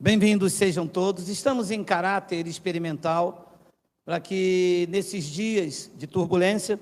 Bem-vindos sejam todos. Estamos em caráter experimental para que nesses dias de turbulência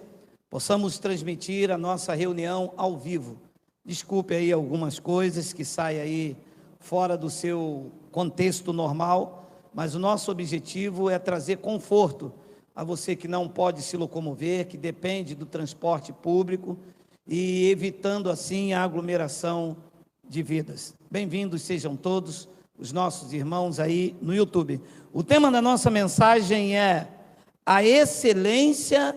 possamos transmitir a nossa reunião ao vivo. Desculpe aí algumas coisas que saem aí fora do seu contexto normal, mas o nosso objetivo é trazer conforto a você que não pode se locomover, que depende do transporte público e evitando assim a aglomeração de vidas. Bem-vindos sejam todos os nossos irmãos aí no YouTube. O tema da nossa mensagem é a excelência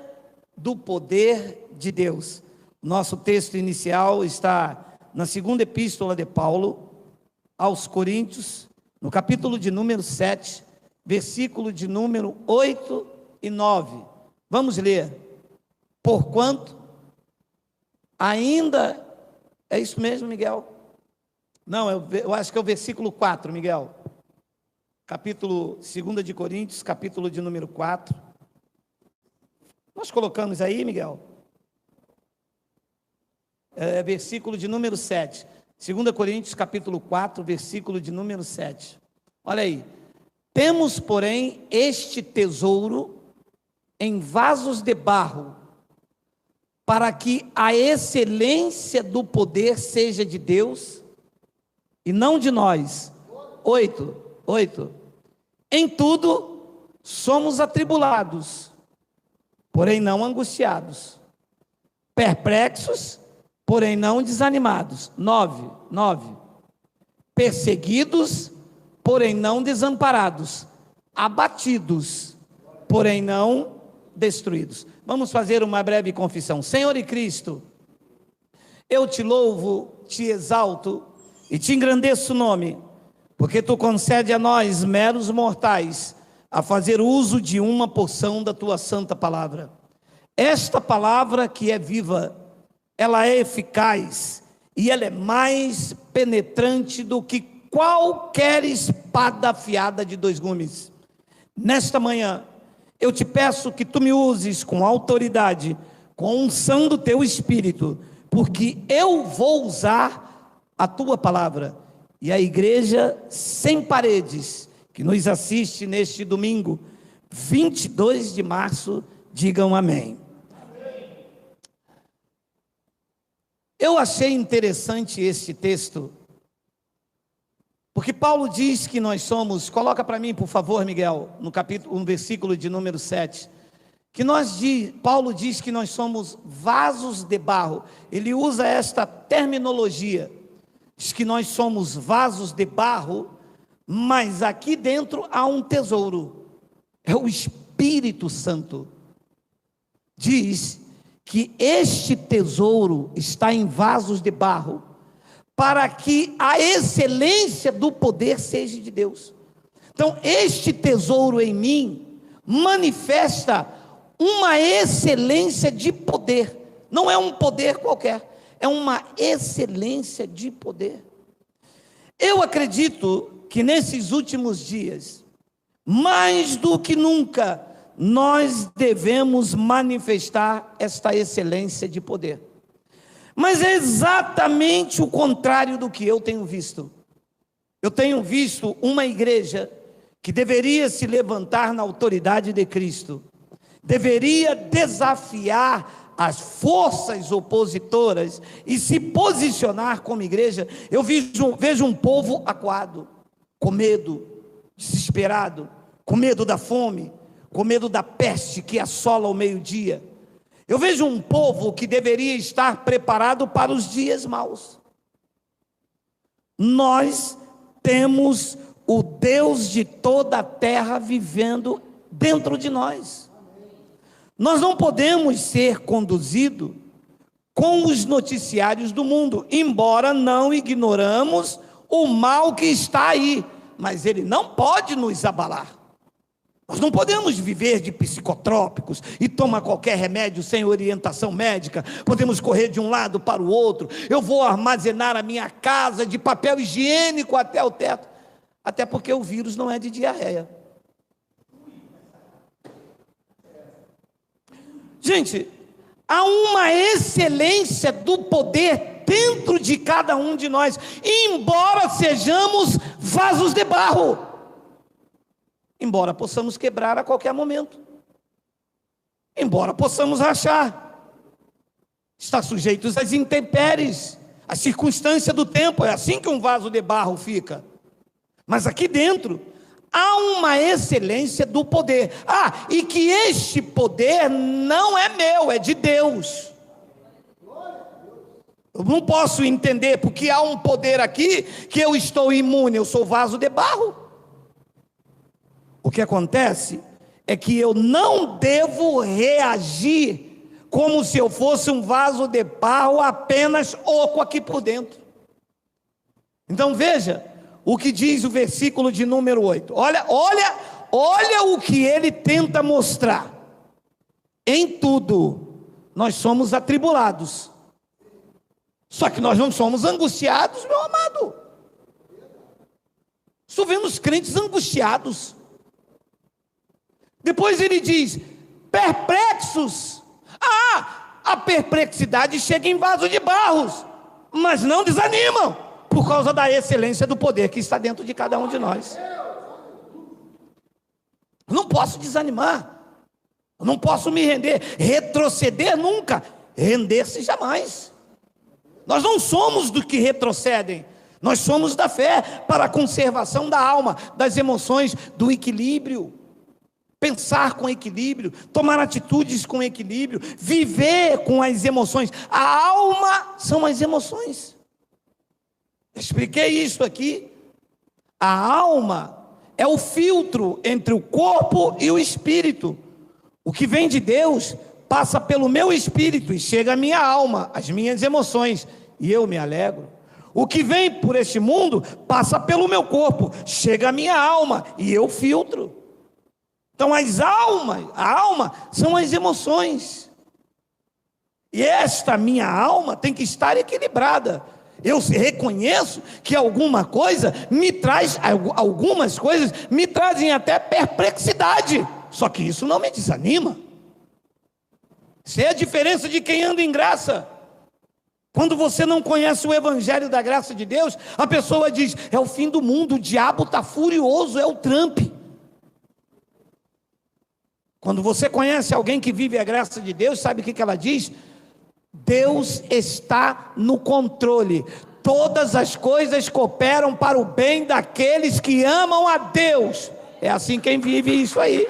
do poder de Deus. Nosso texto inicial está na segunda epístola de Paulo aos Coríntios, no capítulo de número 7, versículo de número 8 e 9. Vamos ler. Porquanto ainda, é isso mesmo, Miguel? Não, eu acho que é o versículo 4, Miguel. Capítulo 2 de Coríntios, capítulo de número 4. Nós colocamos aí, Miguel? Versículo de número 7. 2 Coríntios, capítulo 4, versículo de número 7. Olha aí. Temos, porém, este tesouro em vasos de barro, para que a excelência do poder seja de Deus e não de nós. 8. Em tudo somos atribulados, porém não angustiados, perplexos, porém não desanimados. 9. Perseguidos, porém não desamparados, abatidos, porém não destruídos. Vamos fazer uma breve confissão. Senhor e Cristo, eu te louvo, te exalto e te engrandeço o nome, porque tu concede a nós, meros mortais, a fazer uso de uma porção da tua santa palavra. Esta palavra que é viva, ela é eficaz e ela é mais penetrante do que qualquer espada afiada de 2 gumes. Nesta manhã, eu te peço que tu me uses com autoridade, com a unção do teu Espírito, porque eu vou usar a tua palavra. E a igreja sem paredes, que nos assiste neste domingo, 22 de março, digam amém. Eu achei interessante este texto, porque Paulo diz que nós somos, coloca para mim por favor, Miguel, no versículo de número 7, que Paulo diz que nós somos vasos de barro. Ele usa esta terminologia, diz que nós somos vasos de barro, mas aqui dentro há um tesouro, é o Espírito Santo. Diz que este tesouro está em vasos de barro, para que a excelência do poder seja de Deus. Então, este tesouro em mim manifesta uma excelência de poder. Não é um poder qualquer, é uma excelência de poder. Eu acredito que nesses últimos dias, mais do que nunca, nós devemos manifestar esta excelência de poder. Mas é exatamente o contrário do que eu tenho visto. Eu tenho visto uma igreja que deveria se levantar na autoridade de Cristo, deveria desafiar as forças opositoras e se posicionar como igreja. Eu vejo um povo acuado, com medo, desesperado, com medo da fome, com medo da peste que assola ao meio-dia. Eu vejo um povo que deveria estar preparado para os dias maus. Nós temos o Deus de toda a terra vivendo dentro de nós. Nós não podemos ser conduzidos com os noticiários do mundo, embora não ignoramos o mal que está aí, mas ele não pode nos abalar. Nós não podemos viver de psicotrópicos e tomar qualquer remédio sem orientação médica. Podemos correr de um lado para o outro. Eu vou armazenar a minha casa de papel higiênico até o teto, até porque o vírus não é de diarreia. Gente, há uma excelência do poder dentro de cada um de nós, embora sejamos vasos de barro, embora possamos quebrar a qualquer momento, embora possamos rachar, está sujeitos às intempéries, à circunstância do tempo. É assim que um vaso de barro fica. Mas aqui dentro há uma excelência do poder. E que este poder não é meu, é de Deus. Eu não posso entender porque há um poder aqui que eu estou imune, eu sou vaso de barro. O que acontece é que eu não devo reagir como se eu fosse um vaso de barro apenas oco aqui por dentro. Então veja o que diz o versículo de número 8. Olha o que ele tenta mostrar. Em tudo nós somos atribulados, só que nós não somos angustiados, meu amado. Estou vendo os crentes angustiados. Depois ele diz, perplexos. A perplexidade chega em vaso de barros, mas não desanimam, por causa da excelência do poder que está dentro de cada um de nós. Eu não posso desanimar, eu não posso me render, retroceder nunca, render-se jamais. Nós não somos do que retrocedem, nós somos da fé para a conservação da alma, das emoções, do equilíbrio. Pensar com equilíbrio, tomar atitudes com equilíbrio, viver com as emoções. A alma são as emoções. Expliquei isso aqui. A alma é o filtro entre o corpo e o espírito. O que vem de Deus passa pelo meu espírito e chega à minha alma, às minhas emoções, e eu me alegro. O que vem por este mundo passa pelo meu corpo, chega à minha alma e eu filtro. Então a alma são as emoções. E esta minha alma tem que estar equilibrada. Eu reconheço que algumas coisas me trazem até perplexidade. Só que isso não me desanima. Isso é a diferença de quem anda em graça. Quando você não conhece o evangelho da graça de Deus, a pessoa diz, é o fim do mundo, o diabo está furioso, é o Trump. Quando você conhece alguém que vive a graça de Deus, sabe o que ela diz? Deus está no controle. Todas as coisas cooperam para o bem daqueles que amam a Deus. É assim quem vive isso aí.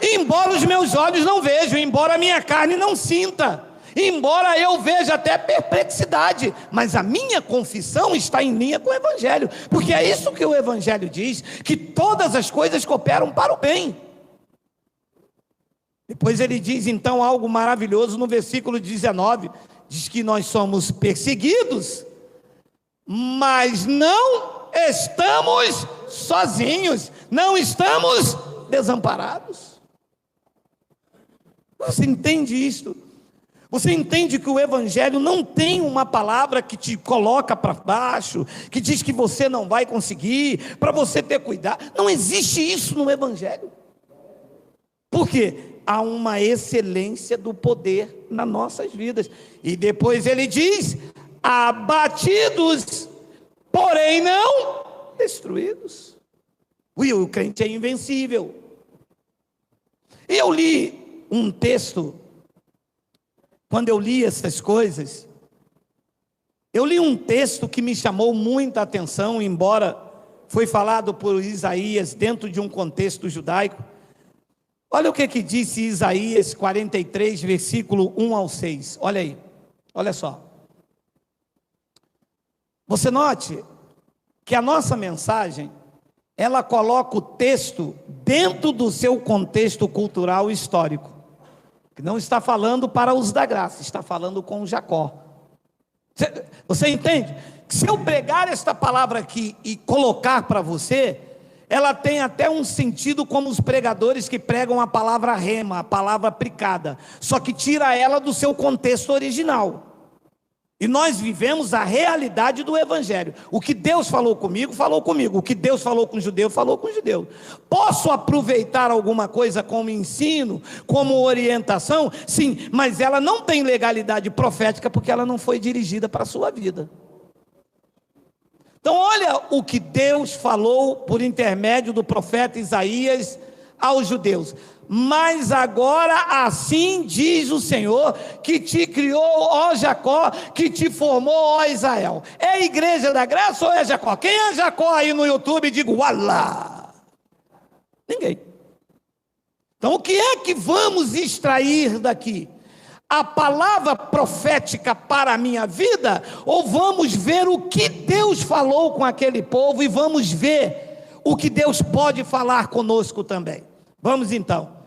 Embora os meus olhos não vejam, embora a minha carne não sinta, embora eu veja até perplexidade, mas a minha confissão está em linha com o evangelho, porque é isso que o evangelho diz, que todas as coisas cooperam para o bem. Depois ele diz então algo maravilhoso no versículo 19, diz que nós somos perseguidos, mas não estamos sozinhos, não estamos desamparados. Você entende isso? Você entende que o evangelho não tem uma palavra que te coloca para baixo, que diz que você não vai conseguir, para você ter cuidado. Não existe isso no evangelho. Por quê? Há uma excelência do poder nas nossas vidas. E depois ele diz, abatidos, porém não destruídos. O crente é invencível. E eu li um texto, quando eu li essas coisas, eu li um texto que me chamou muita atenção, embora foi falado por Isaías dentro de um contexto judaico. Olha o que disse Isaías 43, versículo 1 ao 6. Olha aí, olha só. Você note que a nossa mensagem, ela coloca o texto dentro do seu contexto cultural e histórico. Que não está falando para os da graça, está falando com Jacó. Você entende? Se eu pregar esta palavra aqui e colocar para você, ela tem até um sentido como os pregadores que pregam a palavra rema, a palavra aplicada, só que tira ela do seu contexto original. E nós vivemos a realidade do evangelho. O que Deus falou comigo, falou comigo. O que Deus falou com o judeu, falou com o judeu. Posso aproveitar alguma coisa como ensino, como orientação? Sim, mas ela não tem legalidade profética porque ela não foi dirigida para a sua vida. Então olha o que Deus falou por intermédio do profeta Isaías aos judeus: mas agora assim diz o Senhor, que te criou, ó Jacó, que te formou, ó Israel. É a igreja da graça ou é Jacó? Quem é Jacó aí no YouTube? Digo, ualá. Ninguém. Então o que é que vamos extrair daqui? A palavra profética para a minha vida? Ou vamos ver o que Deus falou com aquele povo e vamos ver o que Deus pode falar conosco também? Vamos então.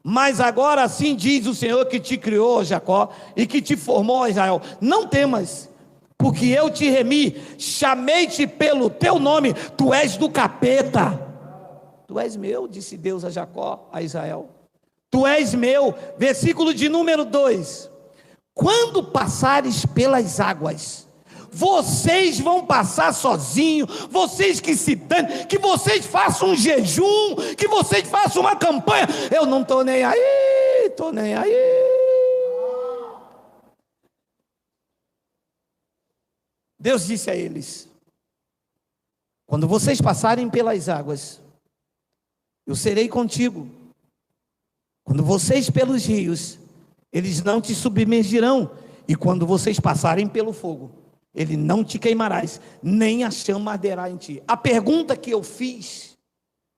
Mas agora assim diz o Senhor, que te criou, Jacó, e que te formou, Israel: não temas, porque eu te remi, chamei-te pelo teu nome. Tu és do capeta. Tu és meu, disse Deus a Jacó, a Israel. Tu és meu. Versículo de número 2: quando passares pelas águas, vocês vão passar sozinho, vocês que se danem, que vocês façam um jejum, que vocês façam uma campanha, eu não estou nem aí, estou nem aí. Deus disse a eles: quando vocês passarem pelas águas, eu serei contigo. Quando vocês pelos rios, eles não te submergirão. E quando vocês passarem pelo fogo, ele não te queimarás, nem a chama arderá em ti. A pergunta que eu fiz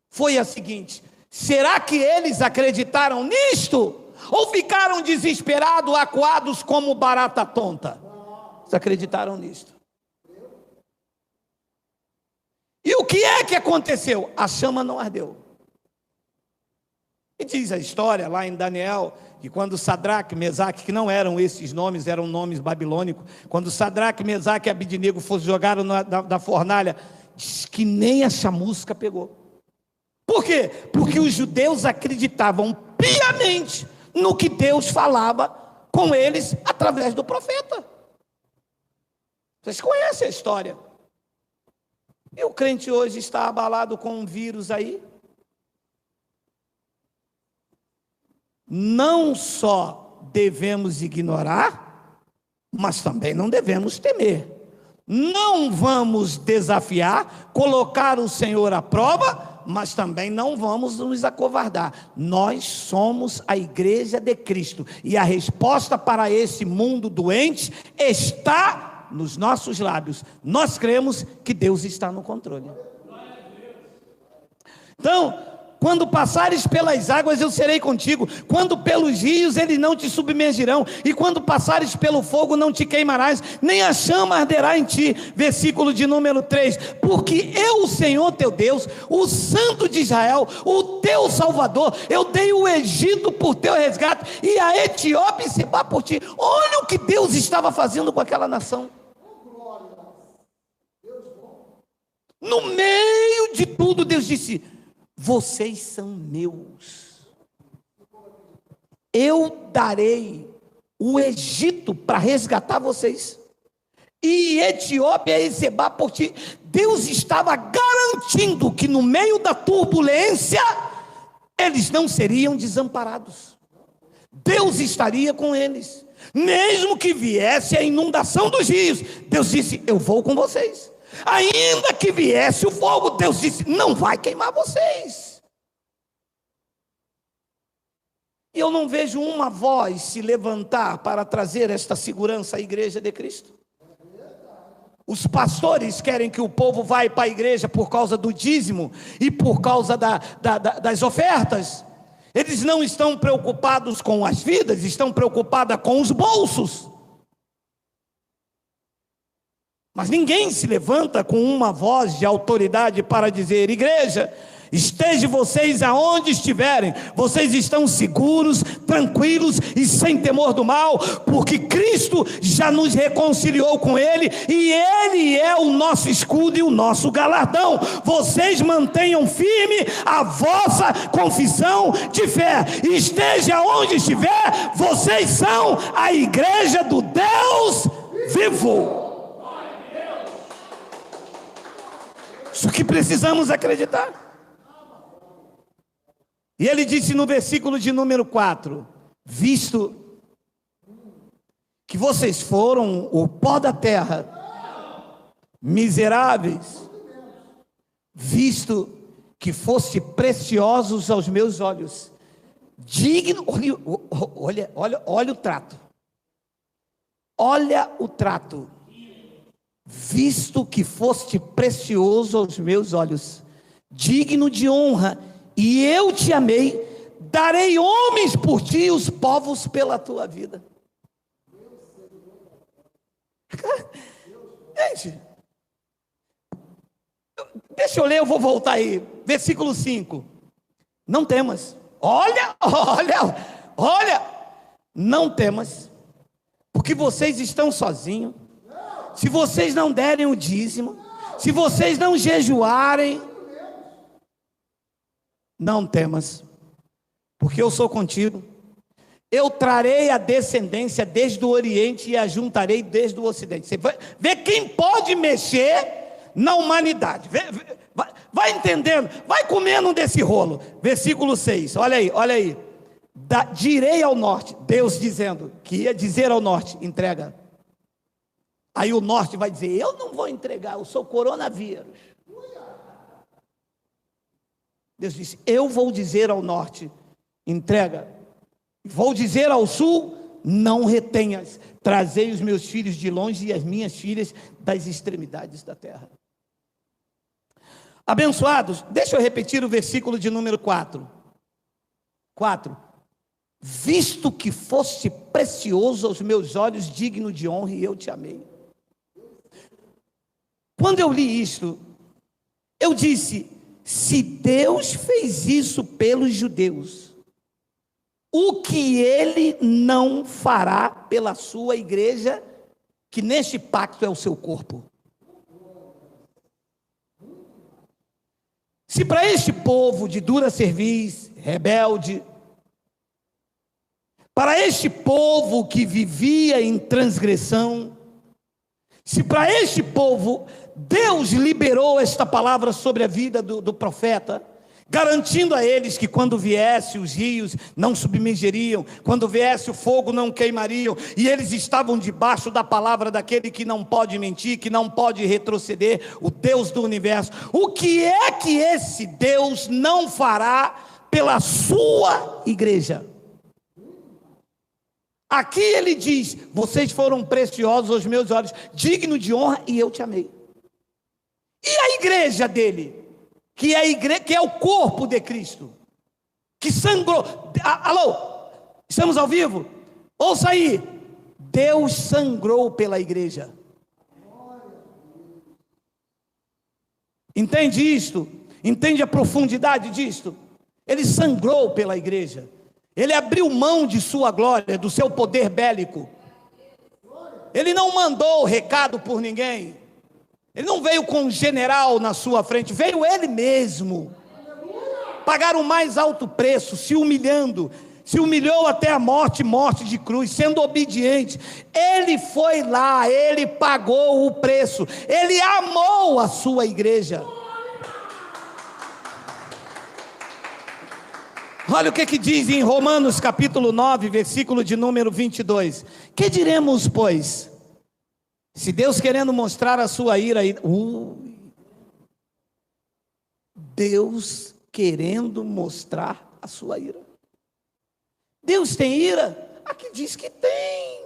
foi a seguinte: será que eles acreditaram nisto? Ou ficaram desesperados, acuados como barata tonta? Eles acreditaram nisto. E o que é que aconteceu? A chama não ardeu. E diz a história lá em Daniel, que quando Sadraque, Mesaque, que não eram esses nomes, eram nomes babilônicos, quando Sadraque, Mesaque e Abidnego foram jogados da fornalha, diz que nem a chamusca pegou. Por quê? Porque os judeus acreditavam piamente no que Deus falava com eles através do profeta. Vocês conhecem a história. E o crente hoje está abalado com um vírus aí. Não só devemos ignorar, mas também não devemos temer. Não vamos desafiar, colocar o Senhor à prova, mas também não vamos nos acovardar. Nós somos a igreja de Cristo, e a resposta para esse mundo doente está nos nossos lábios. Nós cremos que Deus está no controle. Então, quando passares pelas águas, eu serei contigo. Quando pelos rios, eles não te submergirão. E quando passares pelo fogo, não te queimarás, nem a chama arderá em ti. Versículo de número 3: porque eu, o Senhor teu Deus, o Santo de Israel, o teu Salvador, eu dei o Egito por teu resgate, e a Etiópia e Sebá por ti. Olha o que Deus estava fazendo com aquela nação. No meio de tudo, Deus disse: vocês são meus. Eu darei o Egito para resgatar vocês, e Etiópia e Sebá por ti. Deus estava garantindo que no meio da turbulência eles não seriam desamparados. Deus estaria com eles, mesmo que viesse a inundação dos rios. Deus disse: eu vou com vocês. Ainda que viesse o fogo, Deus disse: não vai queimar vocês. E eu não vejo uma voz se levantar para trazer esta segurança à igreja de Cristo. Os pastores querem que o povo vá para a igreja por causa do dízimo e por causa das ofertas. Eles não estão preocupados com as vidas, estão preocupados com os bolsos. Mas ninguém se levanta com uma voz de autoridade para dizer: igreja, estejam vocês aonde estiverem, vocês estão seguros, tranquilos e sem temor do mal, porque Cristo já nos reconciliou com Ele, e Ele é o nosso escudo e o nosso galardão. Vocês mantenham firme a vossa confissão de fé, esteja onde estiver, vocês são a igreja do Deus vivo. Isso que precisamos acreditar. E ele disse no versículo de número 4: visto que vocês foram o pó da terra, miseráveis, visto que foste preciosos aos meus olhos, digno, olha o trato, olha o trato, visto que foste precioso aos meus olhos, digno de honra, e eu te amei, darei homens por ti e os povos pela tua vida. Gente, deixa eu ler, eu vou voltar aí, versículo 5, não temas, olha, não temas, porque vocês estão sozinhos, se vocês não derem o dízimo, se vocês não jejuarem, não temas, porque eu sou contigo, eu trarei a descendência desde o Oriente e a juntarei desde o Ocidente. Você vê quem pode mexer na humanidade, vai entendendo, vai comendo desse rolo. Versículo 6, olha aí, direi ao norte, Deus dizendo, que ia dizer ao norte, entrega, aí o norte vai dizer, eu não vou entregar, eu sou coronavírus. Deus disse, eu vou dizer ao norte, entrega, vou dizer ao sul, não retenhas, trazei os meus filhos de longe e as minhas filhas das extremidades da terra. Abençoados, deixa eu repetir o versículo de número 4, visto que foste precioso aos meus olhos, digno de honra, e eu te amei. Quando eu li isto, eu disse, se Deus fez isso pelos judeus, o que Ele não fará pela sua igreja, que neste pacto é o seu corpo? Se para este povo de dura cerviz, rebelde, para este povo que vivia em transgressão, se para este povo Deus liberou esta palavra sobre a vida do profeta, garantindo a eles que quando viesse os rios não submergeriam, quando viesse o fogo não queimariam, e eles estavam debaixo da palavra daquele que não pode mentir, que não pode retroceder, o Deus do universo. O que é que esse Deus não fará pela sua igreja? Aqui ele diz, vocês foram preciosos aos meus olhos, digno de honra, e eu te amei. E a igreja dele, que é o corpo de Cristo, que sangrou, alô, estamos ao vivo? Ouça aí, Deus sangrou pela igreja. Entende isto? Entende a profundidade disto? Ele sangrou pela igreja. Ele abriu mão de sua glória, do seu poder bélico. Ele não mandou recado por ninguém. Ele não veio com um general na sua frente, veio ele mesmo. Pagar o mais alto preço, se humilhando, se humilhou até a morte de cruz, sendo obediente. Ele foi lá, ele pagou o preço, ele amou a sua igreja. Olha o que diz em Romanos capítulo 9, versículo de número 22. Que diremos, pois? Se Deus querendo mostrar a sua ira, Deus querendo mostrar a sua ira. Deus tem ira? Aqui diz que tem.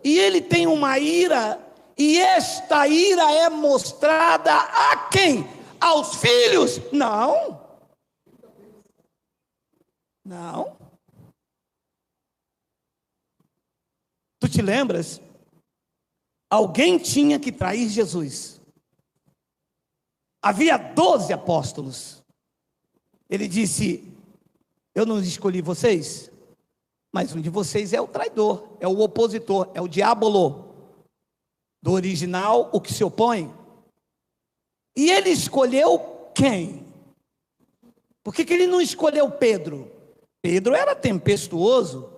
E ele tem uma ira, e esta ira é mostrada a quem? Aos filhos? Não. Tu te lembras? Alguém tinha que trair Jesus. Havia 12 apóstolos. Ele disse, eu não escolhi vocês, mas um de vocês é o traidor, é o opositor, é o diabolo. Do original, o que se opõe. E ele escolheu quem? Por que ele não escolheu Pedro? Pedro era tempestuoso,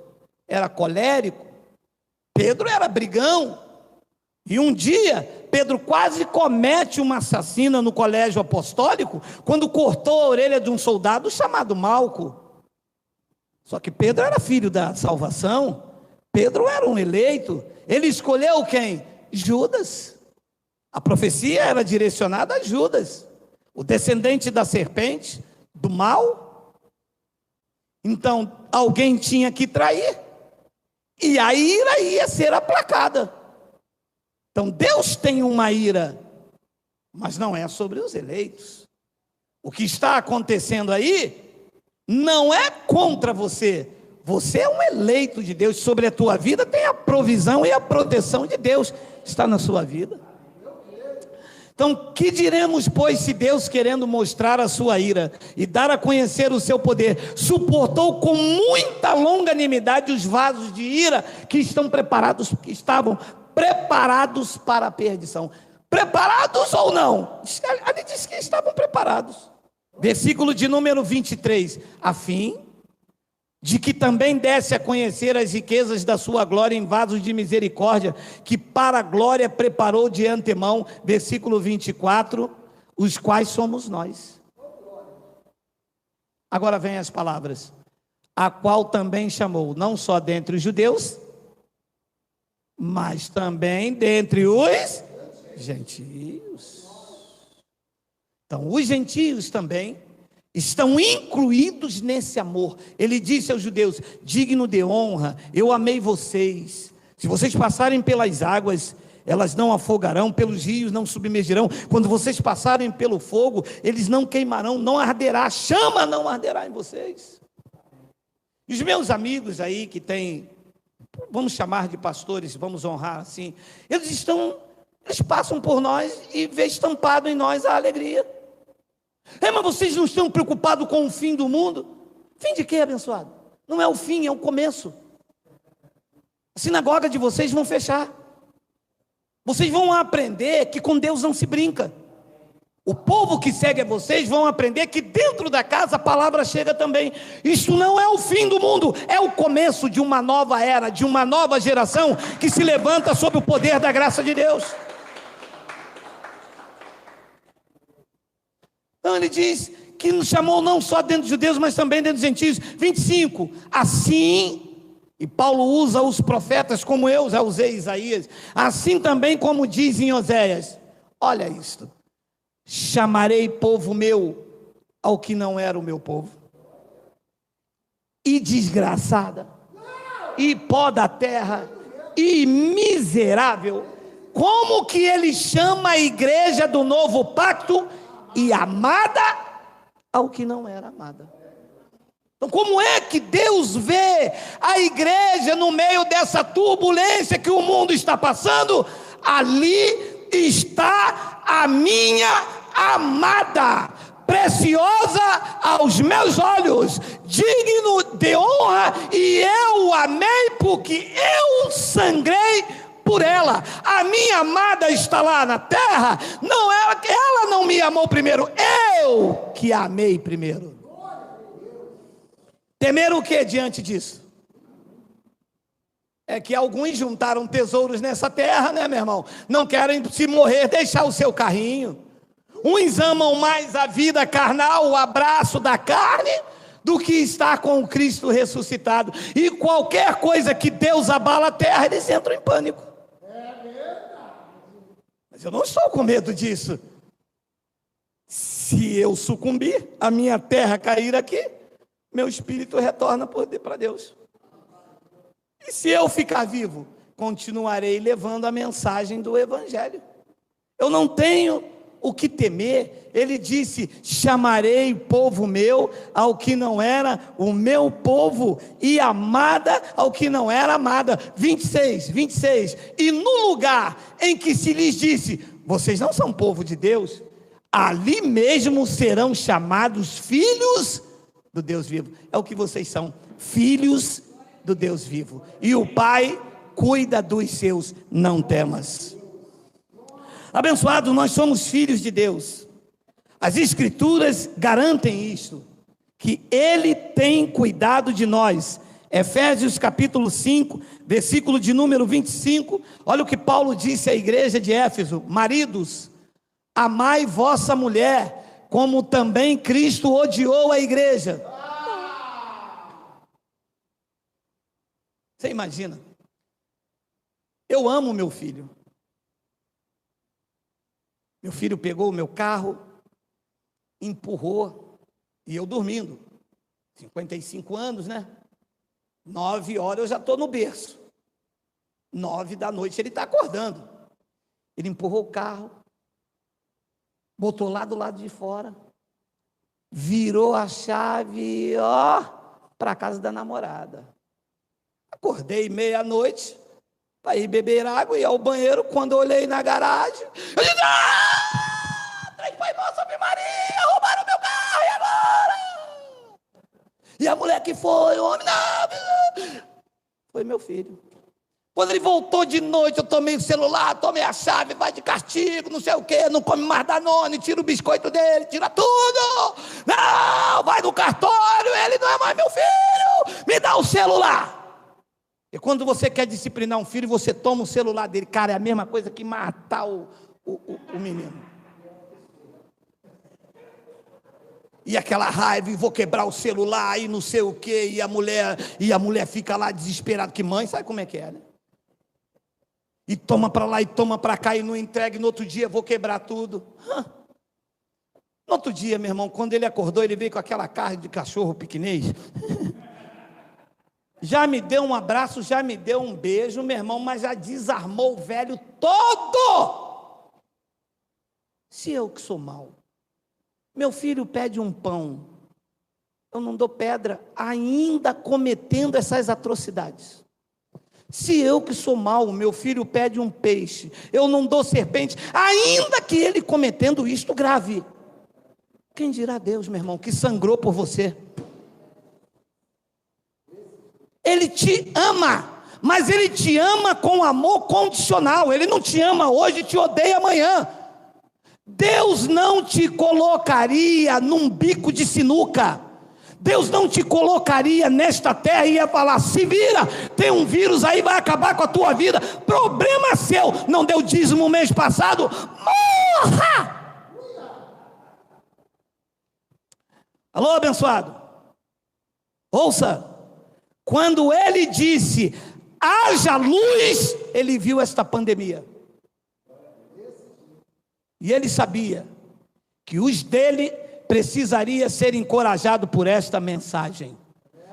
era colérico, Pedro era brigão. E um dia, Pedro quase comete uma assassina no colégio apostólico, quando cortou a orelha de um soldado chamado Malco. Só que Pedro era filho da salvação, Pedro era um eleito, Ele escolheu quem? Judas. A profecia era direcionada a Judas, o descendente da serpente, do mal. Então, alguém tinha que trair, e a ira ia ser aplacada. Então, Deus tem uma ira, mas não é sobre os eleitos. O que está acontecendo aí não é contra você. Você é um eleito de Deus. Sobre a tua vida tem a provisão e a proteção de Deus. Está na sua vida. Então, que diremos, pois, se Deus, querendo mostrar a sua ira e dar a conhecer o seu poder, suportou com muita longanimidade os vasos de ira que estavam preparados para a perdição? Preparados ou não? Ali diz que estavam preparados. Versículo de número 23. A fim de que também desse a conhecer as riquezas da sua glória em vasos de misericórdia, que para a glória preparou de antemão, versículo 24, os quais somos nós. Agora vem as palavras, a qual também chamou, não só dentre os judeus, mas também dentre os gentios. Então, os gentios também estão incluídos nesse amor. Ele disse aos judeus: digno de honra, eu amei vocês. Se vocês passarem pelas águas, elas não afogarão, pelos rios não submergirão. Quando vocês passarem pelo fogo, eles não queimarão, não arderá, chama não arderá em vocês. E os meus amigos aí que têm, vamos chamar de pastores, vamos honrar assim, eles passam por nós e vê estampado em nós a alegria. Mas vocês não estão preocupados com o fim do mundo? Fim de quê, abençoado? Não é o fim, é o começo. A sinagoga de vocês vão fechar. Vocês vão aprender que com Deus não se brinca. O povo que segue a vocês vão aprender que dentro da casa a palavra chega também. Isso não é o fim do mundo, é o começo de uma nova era, de uma nova geração que se levanta sob o poder da graça de Deus. Então ele diz que nos chamou não só dentro dos judeus, mas também dentro dos gentios. 25, assim, e Paulo usa os profetas como eu já usei Isaías, assim também como diz em Oséias, olha isto, chamarei povo meu ao que não era o meu povo, e desgraçada, e pó da terra, e miserável. Como que ele chama a igreja do novo pacto? E amada ao que não era amada. Então, como é que Deus vê a igreja no meio dessa turbulência que o mundo está passando? Ali está a minha amada, preciosa aos meus olhos, digno de honra, e eu o amei porque eu sangrei por ela. A minha amada está lá na terra, não é ela não me amou primeiro, eu que a amei primeiro. Temer o que diante disso? É que alguns juntaram tesouros nessa terra, né, meu irmão? Não querem, se morrer, deixar o seu carrinho. Uns amam mais a vida carnal, o abraço da carne, do que estar com o Cristo ressuscitado. E qualquer coisa que Deus abala a terra, eles entram em pânico. Mas eu não estou com medo disso. Se eu sucumbir, a minha terra cair aqui, meu espírito retorna para Deus. E se eu ficar vivo, continuarei levando a mensagem do Evangelho. Eu não tenho o que temer. Ele disse: chamarei povo meu ao que não era o meu povo, e amada ao que não era amada. 26, e no lugar em que se lhes disse: vocês não são povo de Deus, ali mesmo serão chamados filhos do Deus vivo. É o que vocês são, filhos do Deus vivo, e o Pai cuida dos seus, não temas. Abençoado, nós somos filhos de Deus. As Escrituras garantem isto, que Ele tem cuidado de nós. Efésios capítulo 5, versículo de número 25, olha o que Paulo disse à igreja de Éfeso: maridos, amai vossa mulher, como também Cristo odiou a igreja. Você imagina? Eu amo meu filho. Meu filho pegou o meu carro, empurrou, e eu dormindo. 55 anos, né? 9 horas eu já estou no berço. 9 da noite ele está acordando. Ele empurrou o carro, botou lá do lado de fora, virou a chave, para a casa da namorada. Acordei meia-noite para ir beber água e ir ao banheiro. Quando eu olhei na garagem, eu disse: trem foi mal sobre Maria, roubaram meu carro, e agora? E a mulher que foi, o homem, não, foi meu filho. Quando ele voltou de noite, eu tomei o celular, tomei a chave, vai de castigo, não sei o quê, não come mais Danone, tira o biscoito dele, tira tudo. Não, vai no cartório, ele não é mais meu filho, me dá o celular. E quando você quer disciplinar um filho, você toma o celular dele. Cara, é a mesma coisa que matar o menino. E aquela raiva, e vou quebrar o celular, e não sei o quê, e a mulher fica lá desesperada, que mãe sabe como é que é, né? E toma para lá, e toma para cá, e não entrega, e no outro dia vou quebrar tudo. No outro dia, meu irmão, quando ele acordou, ele veio com aquela carne de cachorro piquinês. Já me deu um abraço, já me deu um beijo, meu irmão, mas já desarmou o velho todo. Se eu que sou mau, meu filho pede um pão, eu não dou pedra, ainda cometendo essas atrocidades. Se eu que sou mau, meu filho pede um peixe, eu não dou serpente, ainda que ele cometendo isto grave. Quem dirá Deus, meu irmão, que sangrou por você? Ele te ama, mas ele te ama com amor condicional. Ele não te ama hoje e te odeia amanhã. Deus não te colocaria num bico de sinuca. Deus não te colocaria nesta terra e ia falar: se vira, tem um vírus aí, vai acabar com a tua vida. Problema seu, não deu dízimo mês passado, morra! Alô, abençoado? Ouça. Quando ele disse: haja luz, ele viu esta pandemia. E ele sabia que os dele precisaria ser encorajado por esta mensagem.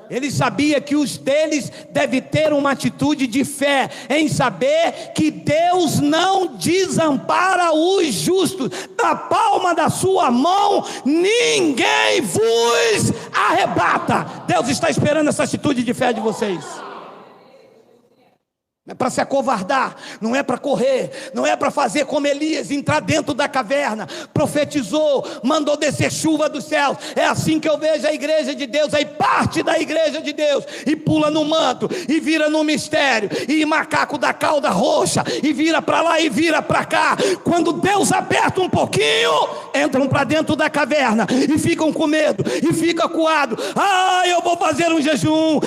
Ele sabia que os deles devem ter uma atitude de fé, em saber que Deus não desampara os justos. Na palma da sua mão, ninguém vos arrebata. Deus está esperando essa atitude de fé de vocês. Não é para se acovardar, não é para correr, não é para fazer como Elias, entrar dentro da caverna, profetizou, mandou descer chuva do céu. É assim que eu vejo a igreja de Deus. Aí parte da igreja de Deus e pula no manto, e vira no mistério, e macaco da cauda roxa, e vira para lá e vira para cá. Quando Deus aperta um pouquinho, entram para dentro da caverna e ficam com medo, e fica acuado. Eu vou fazer um jejum,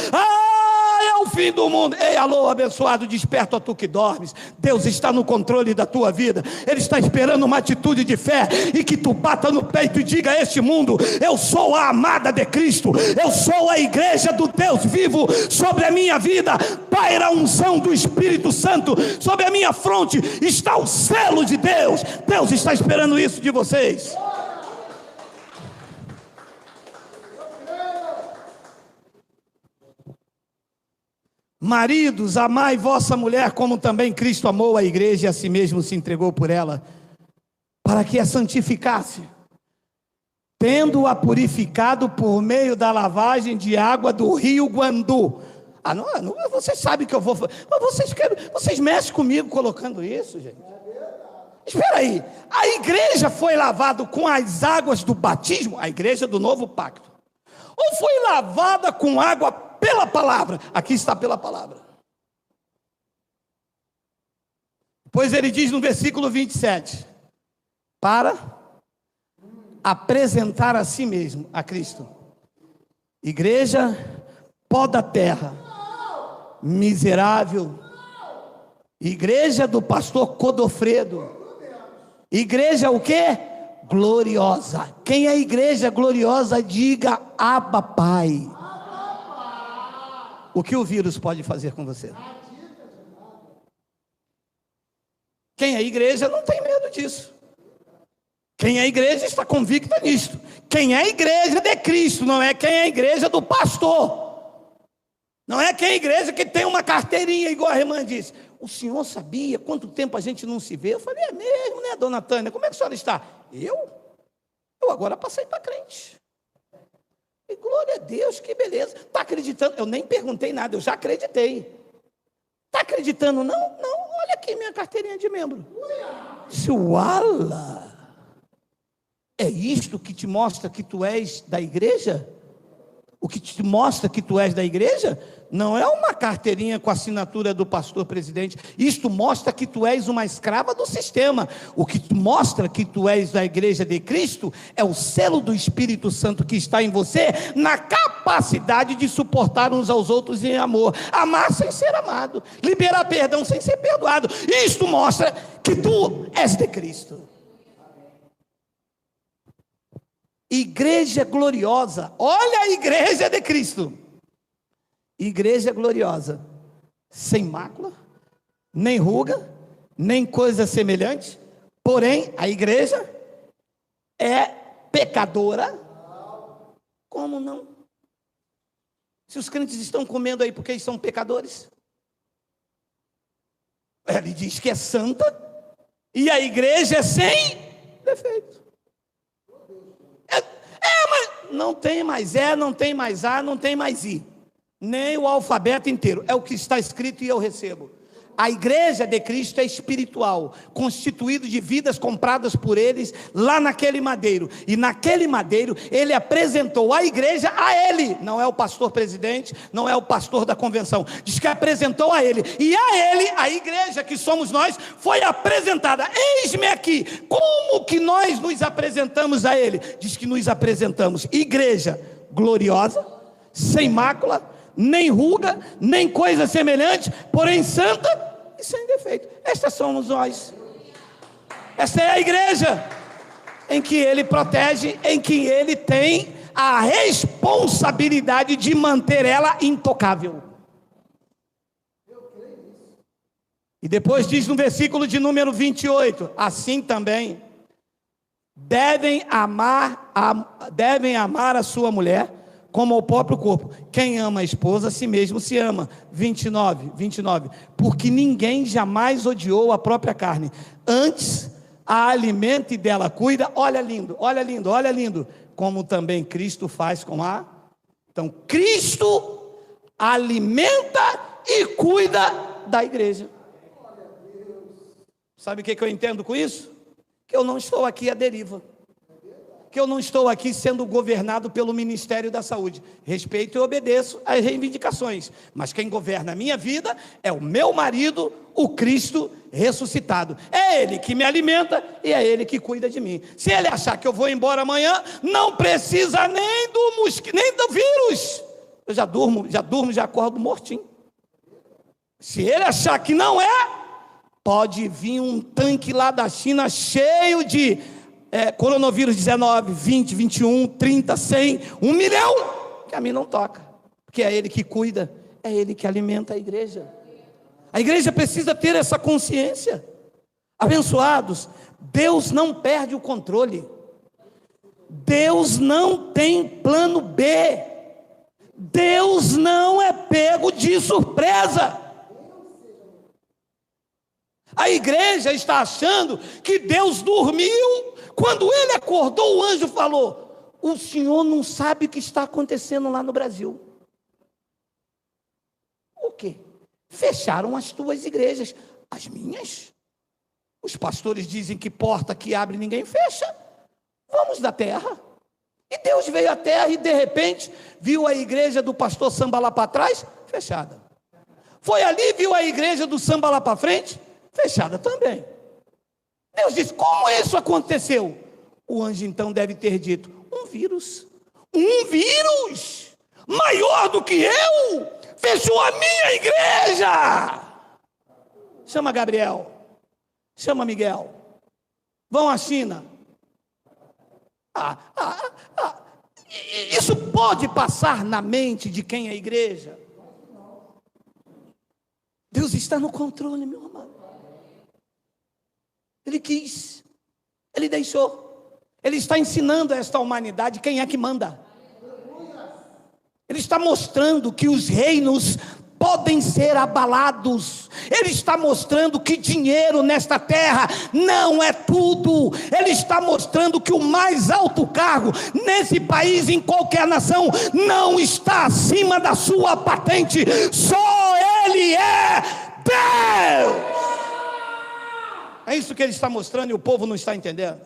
é o fim do mundo. Ei, alô, abençoado, desperta, ó tu que dormes. Deus está no controle da tua vida. Ele está esperando uma atitude de fé, e que tu bata no peito e diga a este mundo: eu sou a amada de Cristo, eu sou a igreja do Deus vivo. Sobre a minha vida paira a unção do Espírito Santo, sobre a minha fronte está o selo de Deus. Deus está esperando isso de vocês. Maridos, amai vossa mulher como também Cristo amou a igreja e a si mesmo se entregou por ela, para que a santificasse, tendo-a purificado por meio da lavagem de água do rio Guandu. Não, vocês sabem que eu vou... Vocês mexem comigo colocando isso, gente. Espera aí, a igreja foi lavada com as águas do batismo, a igreja do novo pacto, ou foi lavada com água pela palavra? Aqui está pela palavra. Pois ele diz no versículo 27, para apresentar a si mesmo, a Cristo, igreja pó da terra, miserável, igreja do pastor Codofredo, igreja o quê? Gloriosa. Quem é a igreja gloriosa? Diga: Abba Pai. O que o vírus pode fazer com você? Quem é igreja não tem medo disso. Quem é igreja está convicta nisto. Quem é igreja de Cristo, não é quem é igreja do pastor. Não é quem é igreja que tem uma carteirinha, igual a irmã disse. O senhor sabia quanto tempo a gente não se vê? Eu falei, é mesmo, né, dona Tânia? Como é que a senhora está? Eu agora passei para crente. E glória a Deus, que beleza. Está acreditando? Eu nem perguntei nada, eu já acreditei. Está acreditando? Não, olha aqui minha carteirinha de membro. Disse, uala! É isto que te mostra que tu és da igreja? O que te mostra que tu és da igreja? Não é uma carteirinha com a assinatura do pastor presidente. Isto mostra que tu és uma escrava do sistema. O que mostra que tu és da igreja de Cristo é o selo do Espírito Santo que está em você, na capacidade de suportar uns aos outros em amor, amar sem ser amado, liberar perdão sem ser perdoado. Isto mostra que tu és de Cristo. Igreja gloriosa, olha a igreja de Cristo. Igreja gloriosa, sem mácula, nem ruga, nem coisa semelhante. Porém, a igreja é pecadora. Como não? Se os crentes estão comendo aí porque eles são pecadores. Ele diz que é santa e a igreja é sem defeito. Mas não tem mais não tem mais A, não tem mais I. Nem o alfabeto inteiro. É o que está escrito e eu recebo. A igreja de Cristo é espiritual, constituído de vidas compradas por eles lá naquele madeiro. E naquele madeiro ele apresentou a igreja a ele. Não é o pastor presidente, não é o pastor da convenção. Diz que apresentou a ele. E a ele, a igreja que somos nós, foi apresentada. Eis-me aqui. Como que nós nos apresentamos a ele? Diz que nos apresentamos igreja gloriosa, sem mácula, nem ruga, nem coisa semelhante, porém santa e sem defeito. Estas somos nós. Esta é a igreja em que ele protege, em que ele tem a responsabilidade de manter ela intocável. E depois diz no versículo de número 28, assim também devem amar a sua mulher como ao próprio corpo. Quem ama a esposa, a si mesmo se ama. 29. Porque ninguém jamais odiou a própria carne. Antes, a alimenta e dela cuida. Olha lindo. Como também Cristo faz com a... Então, Cristo alimenta e cuida da igreja. Sabe o que eu entendo com isso? Que eu não estou aqui à deriva. Que eu não estou aqui sendo governado pelo Ministério da Saúde. Respeito e obedeço às reivindicações, mas quem governa a minha vida é o meu marido, o Cristo ressuscitado. É Ele que me alimenta e é Ele que cuida de mim. Se Ele achar que eu vou embora amanhã, não precisa nem do vírus. Eu já acordo mortinho. Se Ele achar que não pode vir um tanque lá da China cheio de coronavírus 19, 20, 21, 30, 100, 1 milhão, que a mim não toca, porque é Ele que cuida, é Ele que alimenta a igreja. A igreja precisa ter essa consciência. Abençoados, Deus não perde o controle. Deus não tem plano B. Deus não é pego de surpresa. A igreja está achando que Deus dormiu. Quando ele acordou, o anjo falou: o senhor não sabe o que está acontecendo lá no Brasil. O quê? Fecharam as tuas igrejas. As minhas? Os pastores dizem que porta que abre ninguém fecha. Vamos da terra. E Deus veio à terra e de repente viu a igreja do pastor Samba lá para trás, fechada. Foi ali, viu a igreja do Samba lá para frente, fechada também. Deus disse: como isso aconteceu? O anjo então deve ter dito: um vírus maior do que eu fechou a minha igreja. Chama Gabriel, chama Miguel, vão à China. Isso pode passar na mente de quem é igreja? Deus está no controle, meu amado. Ele quis, ele deixou. Ele está ensinando a esta humanidade quem é que manda. Ele está mostrando que os reinos podem ser abalados. Ele está mostrando que dinheiro nesta terra não é tudo. Ele está mostrando que o mais alto cargo nesse país, em qualquer nação, não está acima da sua patente. Só Ele é Deus. É isso que ele está mostrando e o povo não está entendendo.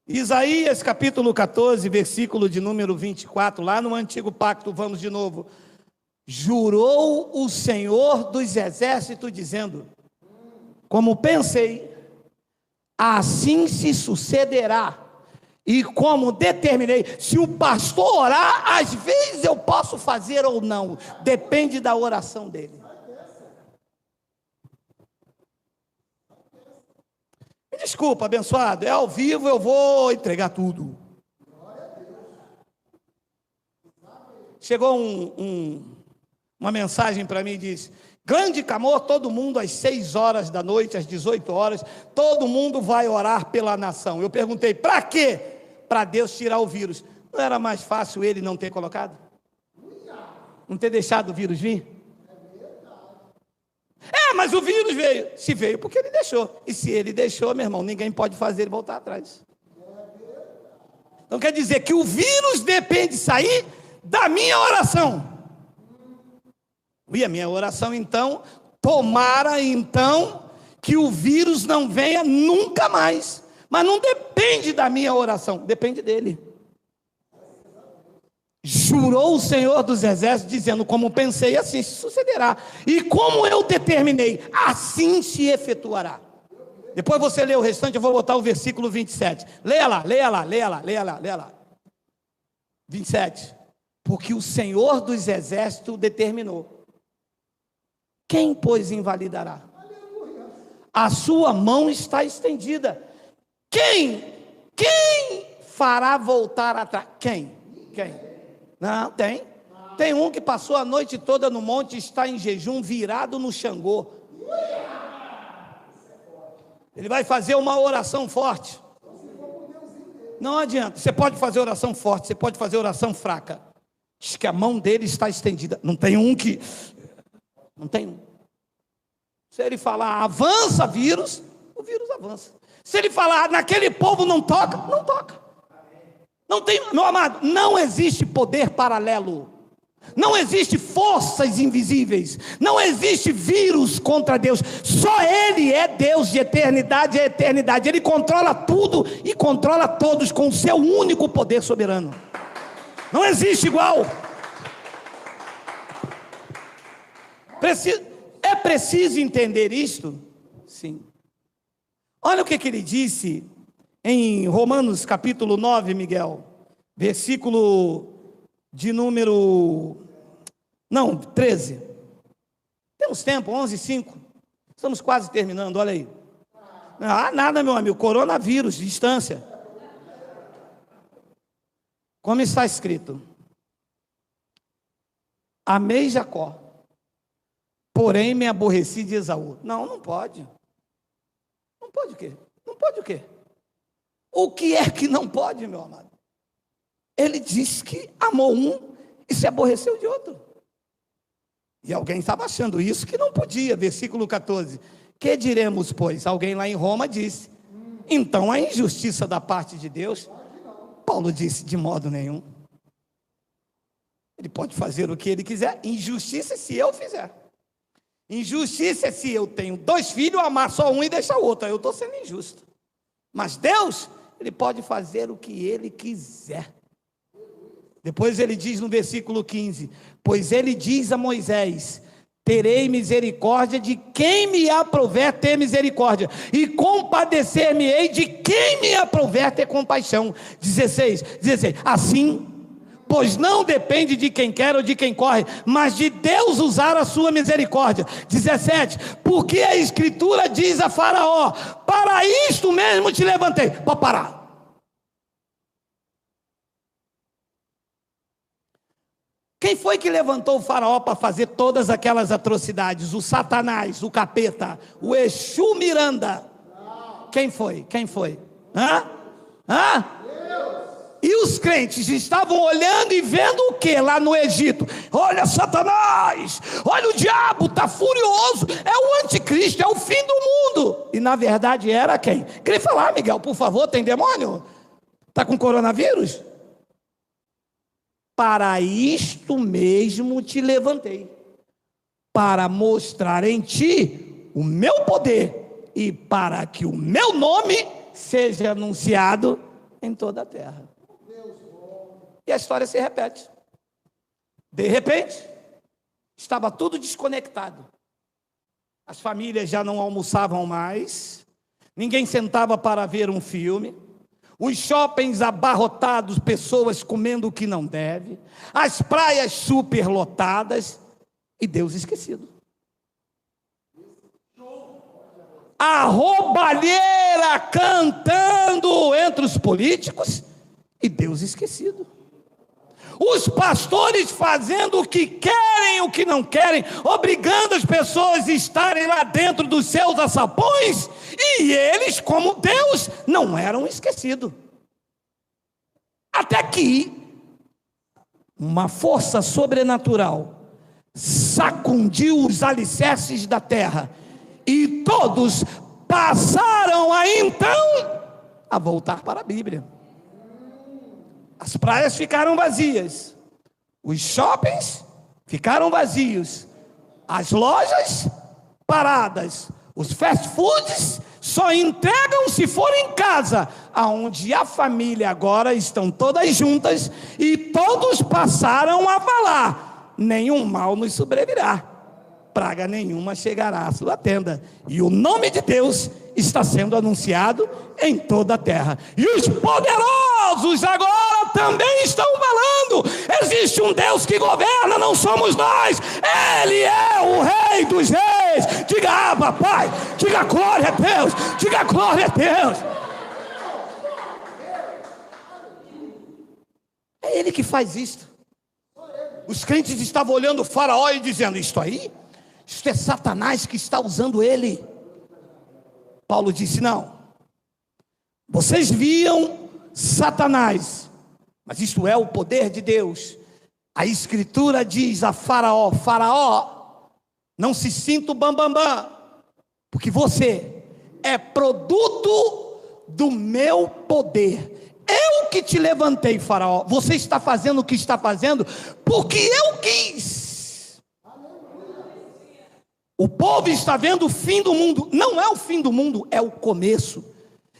Isaías capítulo 14, versículo de número 24, lá no antigo pacto, vamos de novo. Jurou o Senhor dos exércitos, dizendo: como pensei, assim se sucederá, e como determinei. Se o pastor orar, às vezes eu posso fazer ou não, depende da oração dele. Me desculpa, abençoado, é ao vivo, eu vou entregar tudo. Chegou uma mensagem para mim e disse: grande clamor, todo mundo às 6 horas da noite, às 18 horas, todo mundo vai orar pela nação. Eu perguntei: para quê? Para Deus tirar o vírus. Não era mais fácil ele não ter colocado? Não ter deixado o vírus vir? Mas o vírus veio. Se veio, porque ele deixou. E se ele deixou, meu irmão, ninguém pode fazer ele voltar atrás. Então quer dizer que o vírus depende de sair da minha oração. E a minha oração, então, tomara então que o vírus não venha nunca mais. Mas não depende da minha oração, depende dele. Jurou o Senhor dos exércitos, dizendo: como pensei, assim se sucederá, e como eu determinei, assim se efetuará. Depois você lê o restante, eu vou botar o versículo 27. Leia lá. 27. Porque o Senhor dos exércitos determinou. Quem, pois, invalidará? A sua mão está estendida. Quem fará voltar atrás? Quem? Não, tem. Tem um que passou a noite toda no monte, está em jejum, virado no Xangô. Ele vai fazer uma oração forte. Não adianta, você pode fazer oração forte, você pode fazer oração fraca. Diz que a mão dele está estendida. Não tem um. Se ele falar avança vírus, o vírus avança. Se ele falar naquele povo não toca, não toca. Não tem, meu amado, não existe poder paralelo, não existe forças invisíveis, não existe vírus contra Deus. Só Ele é Deus de eternidade a eternidade. Ele controla tudo e controla todos com o seu único poder soberano. Não existe igual. É preciso entender isto? Sim. Olha o que ele disse em Romanos capítulo 9, Miguel, versículo de número 13. Temos tempo, 11:05. Estamos quase terminando, olha aí. Nada, meu amigo, coronavírus, distância. Como está escrito: amei Jacó, porém me aborreci de Esaú. Não pode. Não pode o quê? Não pode o quê? O que é que não pode, meu amado? Ele disse que amou um e se aborreceu de outro. E alguém estava achando isso que não podia. Versículo 14. Que diremos, pois? Alguém lá em Roma disse: então a injustiça da parte de Deus? Paulo disse: de modo nenhum. Ele pode fazer o que ele quiser. Injustiça se eu fizer. Injustiça é se eu tenho 2 filhos, amar só um e deixar o outro. Aí eu estou sendo injusto. Mas Deus, Ele pode fazer o que Ele quiser. Depois ele diz no versículo 15: pois Ele diz a Moisés: terei misericórdia de quem me aprouver ter misericórdia, e compadecer-me-ei de quem me aprouver ter compaixão. 16, assim, pois não depende de quem quer ou de quem corre, mas de Deus usar a sua misericórdia. 17, porque a Escritura diz a Faraó: para isto mesmo te levantei. Pode parar. Quem foi que levantou o faraó para fazer todas aquelas atrocidades? O Satanás, o capeta, o Exu Miranda. Quem foi? Quem foi? Hã? E os crentes estavam olhando e vendo o que lá no Egito? Olha Satanás, olha o diabo, está furioso, é o anticristo, é o fim do mundo. E na verdade era quem? Queria falar, Miguel, por favor, tem demônio? Está com coronavírus? Para isto mesmo te levantei, para mostrar em ti o meu poder, e para que o meu nome seja anunciado em toda a terra. E a história se repete. De repente, estava tudo desconectado. As famílias já não almoçavam mais, ninguém sentava para ver um filme, os shoppings abarrotados, pessoas comendo o que não deve, as praias superlotadas e Deus esquecido. A roubalheira cantando entre os políticos e Deus esquecido. Os pastores fazendo o que querem e o que não querem, obrigando as pessoas a estarem lá dentro dos seus açapões, e eles, como Deus, não eram esquecidos. Até que uma força sobrenatural sacudiu os alicerces da terra, e todos passaram a então a voltar para a Bíblia. As praias ficaram vazias, os shoppings ficaram vazios, as lojas paradas, os fast foods só entregam se for em casa, aonde a família agora estão todas juntas e todos passaram a falar: nenhum mal nos sobrevirá, praga nenhuma chegará à sua tenda, e o nome de Deus está sendo anunciado em toda a terra. E os poderosos agora também estão falando: existe um Deus que governa, não somos nós, Ele é o Rei dos Reis. Diga Abba, Pai, diga glória a Deus, diga glória a Deus. É Ele que faz isto. Os crentes estavam olhando o faraó e dizendo: isto é Satanás que está usando ele. Paulo disse: não, vocês viam Satanás, mas isto é o poder de Deus. A escritura diz a Faraó: Faraó, não se sinta o bambambam, porque você é produto do meu poder. Eu que te levantei, Faraó. Você está fazendo o que está fazendo porque eu quis. O povo está vendo o fim do mundo. Não é o fim do mundo, é o começo.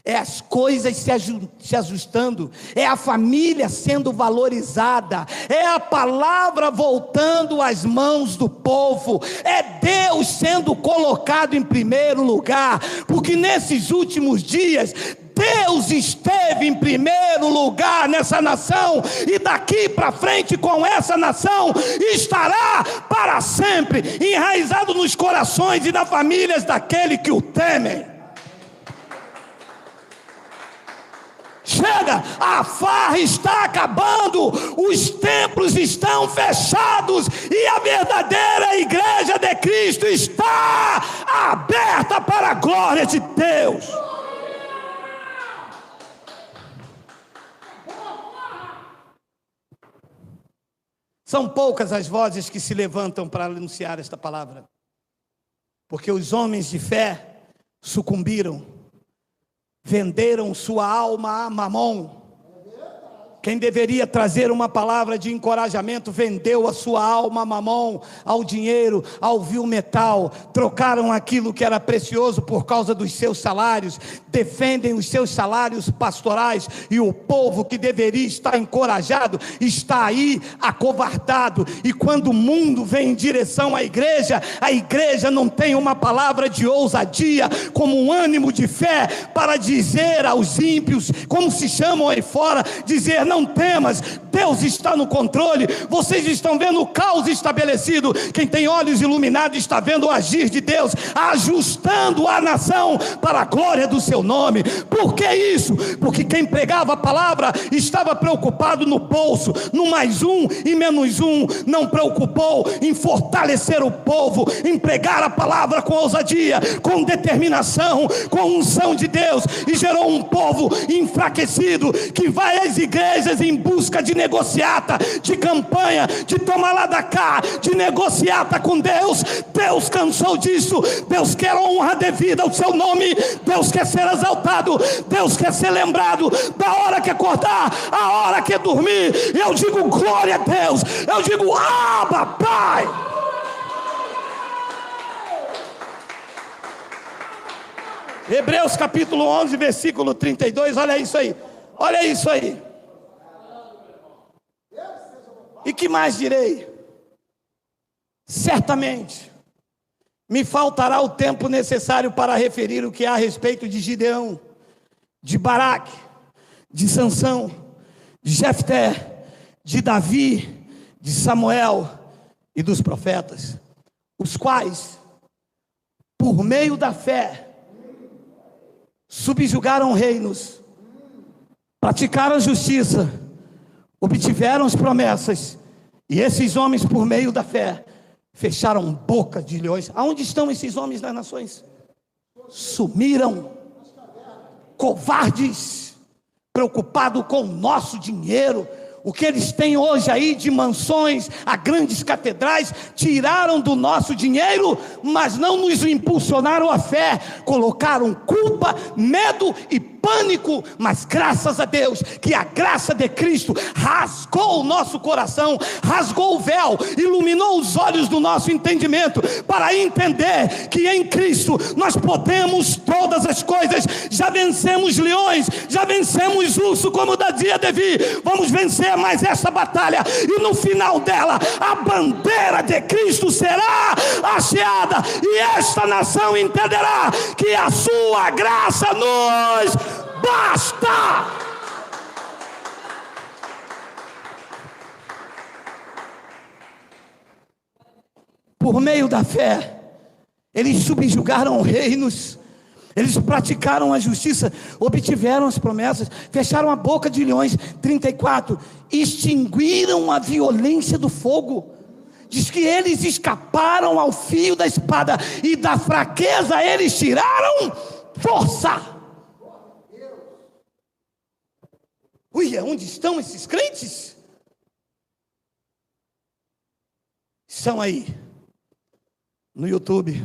É as coisas se ajustando, é a família sendo valorizada, é a palavra voltando às mãos do povo, é Deus sendo colocado em primeiro lugar, porque nesses últimos dias Deus esteve em primeiro lugar nessa nação, e daqui para frente com essa nação estará para sempre enraizado nos corações e nas famílias daquele que o temem. Chega, a farra está acabando, os templos estão fechados e a verdadeira igreja de Cristo está aberta para a glória de Deus. São poucas as vozes que se levantam para anunciar esta palavra, porque os homens de fé sucumbiram, venderam sua alma a Mamon. Quem deveria trazer uma palavra de encorajamento vendeu a sua alma a Mamon, ao dinheiro, ao vil metal. Trocaram aquilo que era precioso por causa dos seus salários. Defendem os seus salários pastorais, e o povo que deveria estar encorajado está aí acovardado. E quando o mundo vem em direção à igreja, a igreja não tem uma palavra de ousadia, como um ânimo de fé para dizer aos ímpios, como se chamam aí fora, dizer: não temas, Deus está no controle. Vocês estão vendo o caos estabelecido. Quem tem olhos iluminados está vendo o agir de Deus, ajustando a nação para a glória do seu nome. Por que isso? Porque quem pregava a palavra estava preocupado no bolso, no mais um e menos um. Não preocupou em fortalecer o povo, em pregar a palavra com ousadia, com determinação, com unção de Deus, e gerou um povo enfraquecido, que vai às igrejas em busca de negociata, de campanha, de tomar lá da cá, de negociata com Deus. Deus cansou disso. Deus quer honra devida ao seu nome. Deus quer ser exaltado. Deus quer ser lembrado da hora que acordar, a hora que dormir. Eu digo glória a Deus. Eu digo Abba, Pai. Hebreus capítulo 11, versículo 32, olha isso aí. Olha isso aí. E que mais direi? Certamente me faltará o tempo necessário para referir o que há a respeito de Gideão, de Baraque, de Sansão, de Jefté, de Davi, de Samuel e dos profetas, os quais, por meio da fé, subjugaram reinos, praticaram a justiça, obtiveram as promessas, e esses homens, por meio da fé, fecharam boca de leões. Aonde estão esses homens das nações? Sumiram, covardes, preocupados com o nosso dinheiro. O que eles têm hoje aí de mansões, a grandes catedrais, tiraram do nosso dinheiro, mas não nos impulsionaram à fé, colocaram culpa, medo e pânico. Mas graças a Deus, que a graça de Cristo rasgou o nosso coração, rasgou o véu, iluminou os olhos do nosso entendimento, para entender que em Cristo nós podemos todas as coisas. Já vencemos leões, já vencemos urso, como dizia Davi. Vamos vencer mais essa batalha, e no final dela, a bandeira de Cristo será hasteada, e esta nação entenderá que a sua graça nos basta. Por meio da fé, eles subjugaram reinos, eles praticaram a justiça, obtiveram as promessas, fecharam a boca de leões. 34, extinguiram a violência do fogo. Diz que eles escaparam ao fio da espada, e da fraqueza eles tiraram força. Ui, onde estão esses crentes? Estão aí no YouTube,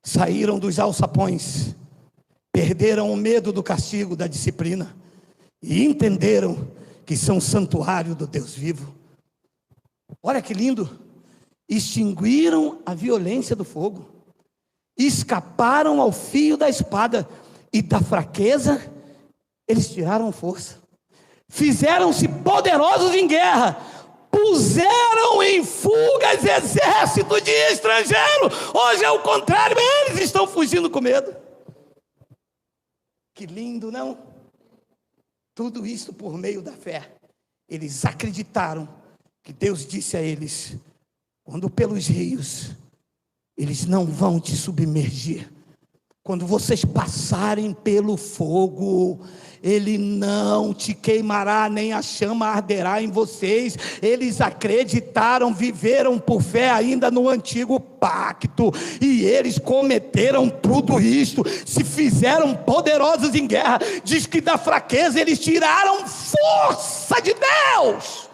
saíram dos alçapões, perderam o medo do castigo, da disciplina, e entenderam que são santuário do Deus vivo. Olha que lindo. Extinguiram a violência do fogo, escaparam ao fio da espada, e da fraqueza eles tiraram força. Fizeram-se poderosos em guerra, puseram em fugas exército de estrangeiro. Hoje é o contrário, eles estão fugindo com medo. Que lindo, não? Tudo isso por meio da fé. Eles acreditaram que Deus disse a eles: quando pelos rios, eles não vão te submergir. Quando vocês passarem pelo fogo, ele não te queimará, nem a chama arderá em vocês. Eles acreditaram, viveram por fé ainda no antigo pacto, e eles cometeram tudo isto, se fizeram poderosos em guerra. Diz que da fraqueza eles tiraram força de Deus.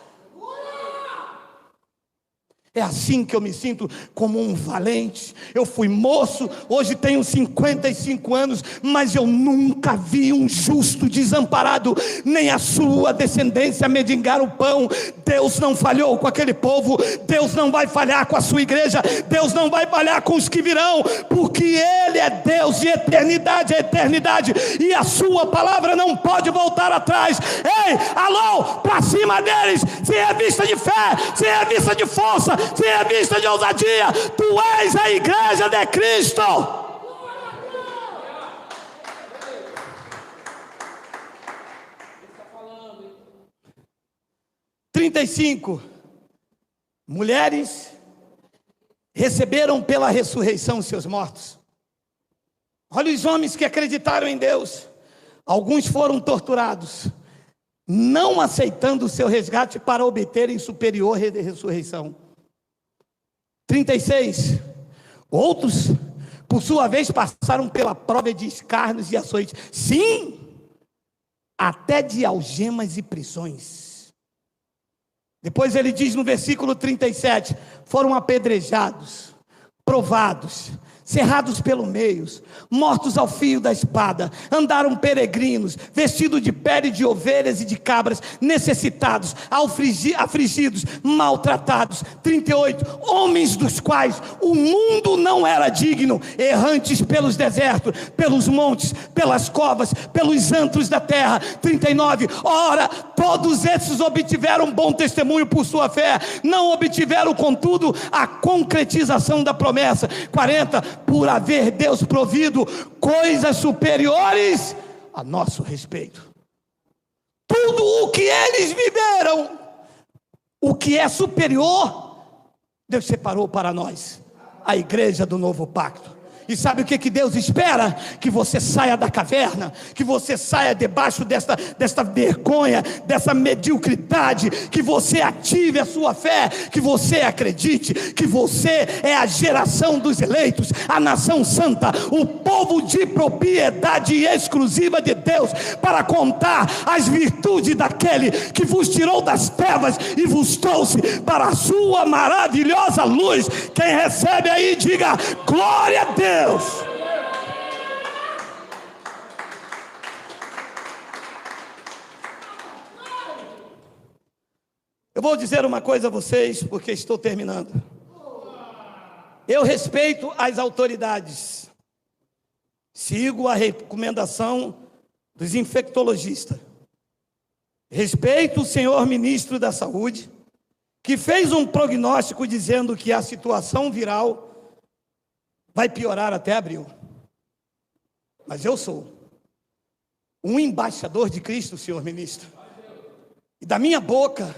É assim que eu me sinto, como um valente. Eu fui moço, hoje tenho 55 anos, mas eu nunca vi um justo desamparado, nem a sua descendência mendigar o pão. Deus não falhou com aquele povo, Deus não vai falhar com a sua igreja, Deus não vai falhar com os que virão, porque Ele é Deus de eternidade a eternidade, e a sua palavra não pode voltar atrás. Ei, alô, para cima deles, sem a vista de fé, sem a vista de força, sem a vista de ousadia. Tu és a igreja de Cristo. 35. Mulheres receberam pela ressurreição os seus mortos. Olha os homens que acreditaram em Deus. Alguns foram torturados, não aceitando o seu resgate para obterem superior ressurreição. 36. Outros, por sua vez, passaram pela prova de escárnios e açoites. Sim, até de algemas e prisões. Depois ele diz no versículo 37, foram apedrejados, provados, cerrados pelo meio, mortos ao fio da espada, andaram peregrinos, vestidos de pele de ovelhas e de cabras, necessitados, afligidos, maltratados. 38, homens dos quais o mundo não era digno, errantes pelos desertos, pelos montes, pelas covas, pelos antros da terra. 39, ora, todos esses obtiveram bom testemunho por sua fé, não obtiveram, contudo, a concretização da promessa. 40, por haver Deus provido coisas superiores a nosso respeito. Tudo o que eles viveram, o que é superior, Deus separou para nós, a igreja do novo pacto. E sabe o que Deus espera? Que você saia da caverna, que você saia debaixo desta vergonha, dessa mediocridade, que você ative a sua fé, que você acredite que você é a geração dos eleitos, a nação santa, o povo de propriedade exclusiva de Deus, para contar as virtudes daquele que vos tirou das trevas e vos trouxe para a sua maravilhosa luz. Quem recebe aí, diga glória a Deus. Eu vou dizer uma coisa a vocês, porque estou terminando. Eu respeito as autoridades, sigo a recomendação dos infectologistas, respeito o senhor ministro da Saúde, que fez um prognóstico dizendo que a situação viral vai piorar até abril. Mas eu sou um embaixador de Cristo, senhor ministro. E da minha boca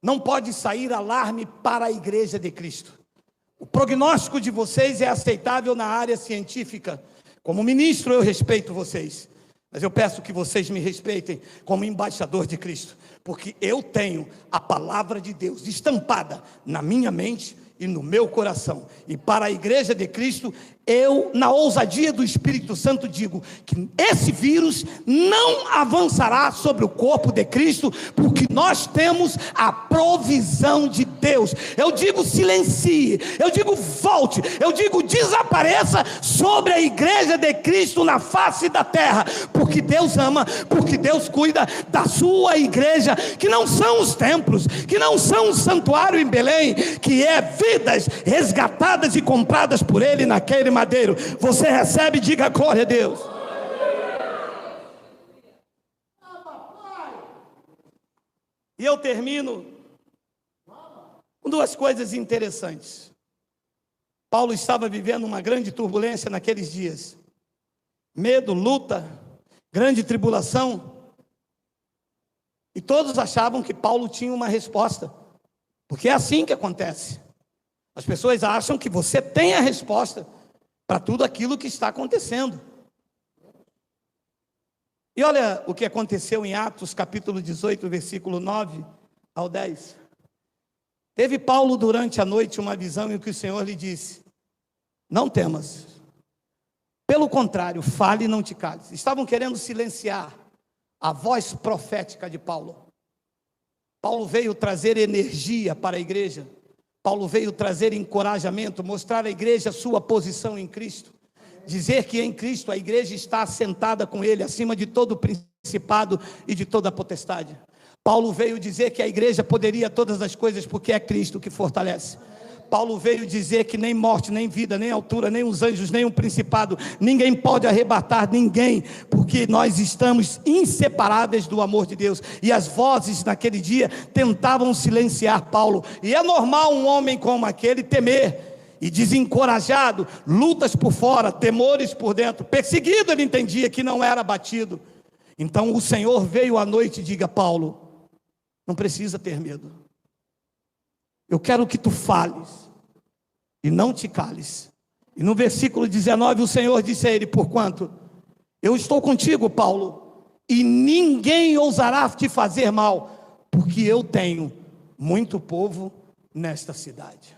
não pode sair alarme para a igreja de Cristo. O prognóstico de vocês é aceitável na área científica. Como ministro, eu respeito vocês. Mas eu peço que vocês me respeitem como embaixador de Cristo. Porque eu tenho a palavra de Deus estampada na minha mente e no meu coração. E para a igreja de Cristo, eu, na ousadia do Espírito Santo, digo que esse vírus não avançará sobre o corpo de Cristo, porque nós temos a provisão de Deus. Eu digo silencie, eu digo volte, eu digo desapareça sobre a igreja de Cristo na face da terra, porque Deus ama, porque Deus cuida da sua igreja, que não são os templos, que não são o santuário em Belém, que é vidas resgatadas e compradas por Ele naquele madeiro. Você recebe, diga glória a Deus. E eu termino com duas coisas interessantes. Paulo estava vivendo uma grande turbulência naqueles dias. Medo, luta, grande tribulação. E todos achavam que Paulo tinha uma resposta. Porque é assim que acontece. As pessoas acham que você tem a resposta para tudo aquilo que está acontecendo. E olha o que aconteceu em Atos, capítulo 18, versículo 9 ao 10. Teve Paulo durante a noite uma visão em que o Senhor lhe disse: não temas, pelo contrário, fale e não te cales. Estavam querendo silenciar a voz profética de Paulo. Paulo veio trazer energia para a igreja. Paulo veio trazer encorajamento, mostrar à igreja a sua posição em Cristo. Dizer que em Cristo a igreja está assentada com Ele, acima de todo o principado e de toda a potestade. Paulo veio dizer que a igreja poderia todas as coisas porque é Cristo que fortalece. Paulo veio dizer que nem morte, nem vida, nem altura, nem os anjos, nem o principado, ninguém pode arrebatar ninguém, porque nós estamos inseparáveis do amor de Deus. E as vozes naquele dia tentavam silenciar Paulo. E é normal um homem como aquele temer. E desencorajado, lutas por fora, temores por dentro, perseguido, ele entendia que não era abatido. Então o Senhor veio à noite e diga: Paulo, não precisa ter medo. eu quero que tu fales e não te cales. E no versículo 19 o Senhor disse a ele: porquanto eu estou contigo, Paulo, e ninguém ousará te fazer mal, porque eu tenho muito povo nesta cidade.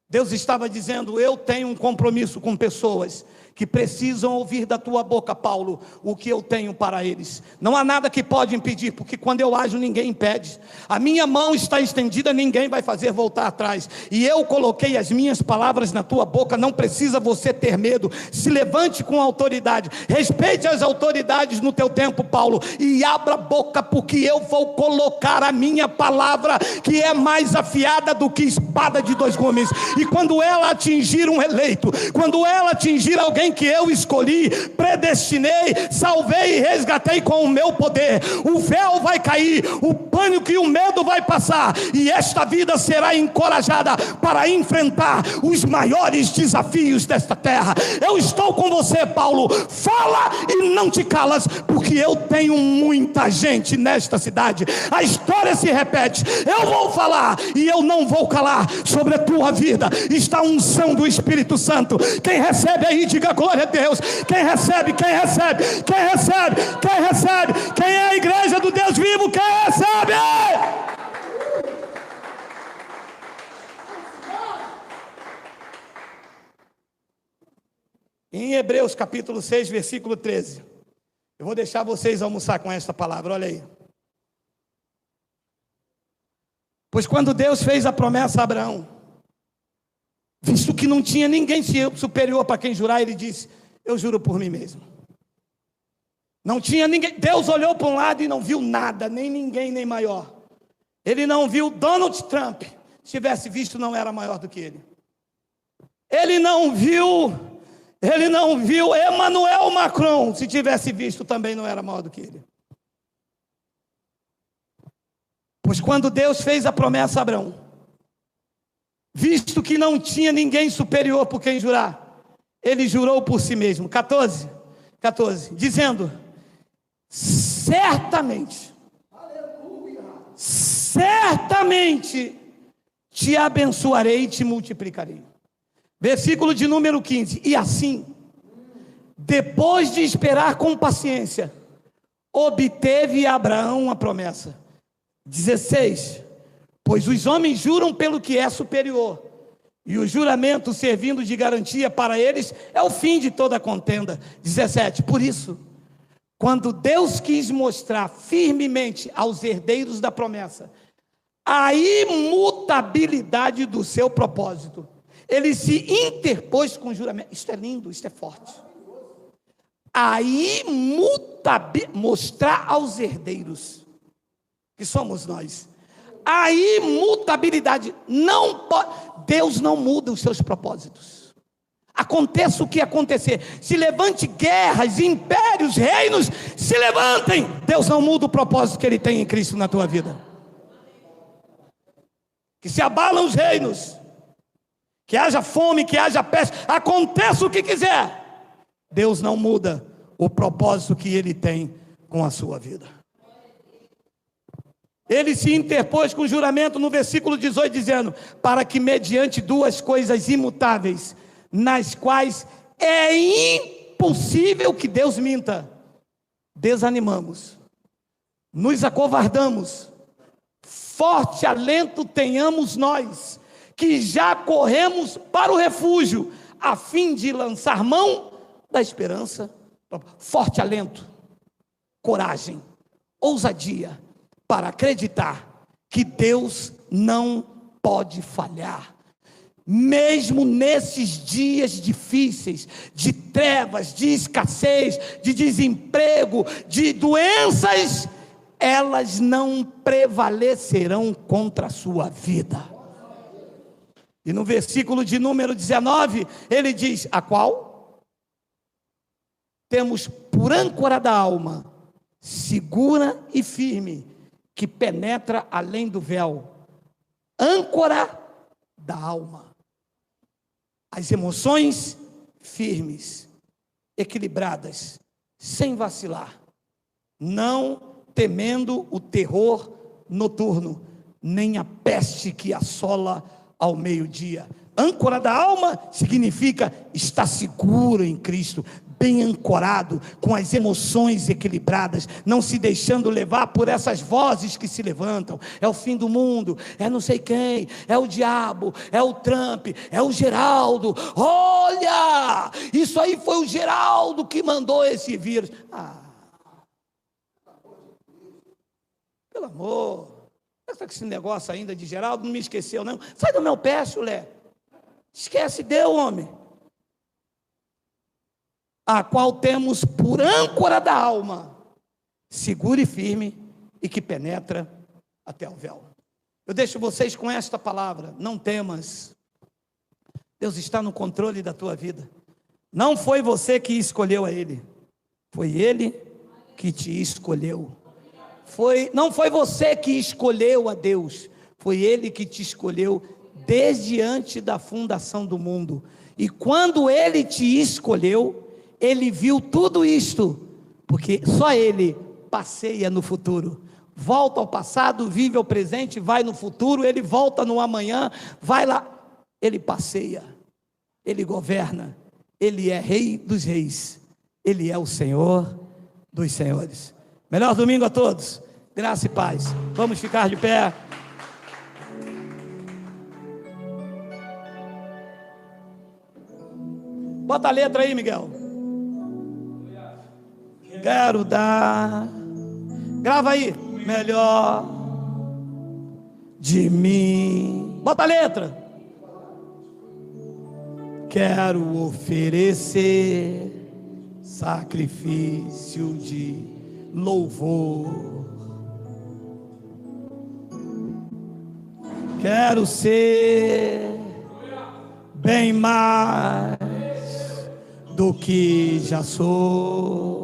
Deus estava dizendo: eu tenho um compromisso com pessoas que precisam ouvir da tua boca, Paulo, o que eu tenho para eles. Não há nada que pode impedir, porque quando eu ajo, ninguém impede. A minha mão está estendida, ninguém vai fazer voltar atrás. E eu coloquei as minhas palavras na tua boca. Não precisa você ter medo. Se levante com autoridade. Respeite as autoridades no teu tempo, Paulo, e abra a boca, porque eu vou colocar a minha palavra, que é mais afiada do que espada de dois gumes. E quando ela atingir um eleito, quando ela atingir alguém que eu escolhi, predestinei, salvei e resgatei com o meu poder, o véu vai cair, o pânico e o medo vai passar, e esta vida será encorajada para enfrentar os maiores desafios desta terra. Eu estou com você, Paulo. Fala e não te calas, porque eu tenho muita gente nesta cidade. A história se repete. Eu vou falar e eu não vou calar. Sobre a tua vida está a unção do Espírito Santo. Quem recebe aí, diga glória a Deus. Quem recebe, quem recebe, quem recebe, quem recebe, quem é a igreja do Deus vivo, quem recebe. Em Hebreus capítulo 6, versículo 13, eu vou deixar vocês almoçar com esta palavra, olha aí. Pois quando Deus fez a promessa a Abraão, visto que não tinha ninguém superior para quem jurar, ele disse: eu juro por mim mesmo. Não tinha ninguém. Deus olhou para um lado e não viu nada, nem ninguém, nem maior. Ele não viu Donald Trump. Se tivesse visto, não era maior do que ele. Ele não viu Emmanuel Macron. Se tivesse visto, também não era maior do que ele. Pois quando Deus fez a promessa a Abraão, visto que não tinha ninguém superior por quem jurar, ele jurou por si mesmo. 14, dizendo: certamente, certamente te abençoarei e te multiplicarei. Versículo de número 15. E assim, depois de esperar com paciência, obteve Abraão a promessa. 16. Pois os homens juram pelo que é superior, e o juramento, servindo de garantia para eles, é o fim de toda contenda. 17. Por isso, quando Deus quis mostrar firmemente aos herdeiros da promessa a imutabilidade do seu propósito, ele se interpôs com juramento. Isto é lindo, isto é forte. Mostrar aos herdeiros, que somos nós, a imutabilidade. Não pode, Deus não muda os seus propósitos. Aconteça o que acontecer, se levante guerras, impérios, reinos, se levantem, Deus não muda o propósito que Ele tem em Cristo na tua vida. Que se abalam os reinos, que haja fome, que haja peste, aconteça o que quiser, Deus não muda o propósito que Ele tem com a sua vida. Ele se interpôs com juramento no versículo 18, dizendo: para que mediante duas coisas imutáveis, nas quais é impossível que Deus minta, desanimamos, nos acovardamos, forte alento tenhamos nós, que já corremos para o refúgio, a fim de lançar mão da esperança. Forte alento, coragem, ousadia, para acreditar que Deus não pode falhar. Mesmo nesses dias difíceis, de trevas, de escassez, de desemprego, de doenças, elas não prevalecerão contra a sua vida. E no versículo de número 19, ele diz: a qual temos por âncora da alma, segura e firme, que penetra além do véu, âncora da alma. As emoções firmes, equilibradas, sem vacilar, não temendo o terror noturno, nem a peste que assola ao meio-dia. Âncora da alma significa estar seguro em Cristo, bem ancorado, com as emoções equilibradas, não se deixando levar por essas vozes que se levantam. É o fim do mundo, é não sei quem, é o diabo, é o Trump, é o Geraldo. Olha, isso aí foi o Geraldo que mandou esse vírus. Pelo amor, essa que esse negócio ainda de Geraldo não me esqueceu não. Sai do meu pé, chulé. Esquece, deu, homem. A qual temos por âncora da alma, segura e firme, e que penetra até o véu. Eu deixo vocês com esta palavra: não temas. Deus está no controle da tua vida. Não foi você que escolheu a Ele, foi Ele que te escolheu. Não foi você que escolheu a Deus, foi Ele que te escolheu desde antes da fundação do mundo. E quando Ele te escolheu, Ele viu tudo isto, porque só Ele passeia no futuro. Volta ao passado, vive ao presente, vai no futuro, Ele volta no amanhã, vai lá. Ele passeia, Ele governa, Ele é Rei dos reis, Ele é o Senhor dos senhores. Melhor domingo a todos, graça e paz. Vamos ficar de pé. Bota a letra aí, Miguel. Quero dar, grava aí, melhor de mim. Bota a letra. Quero oferecer sacrifício de louvor. Quero ser bem mais do que já sou.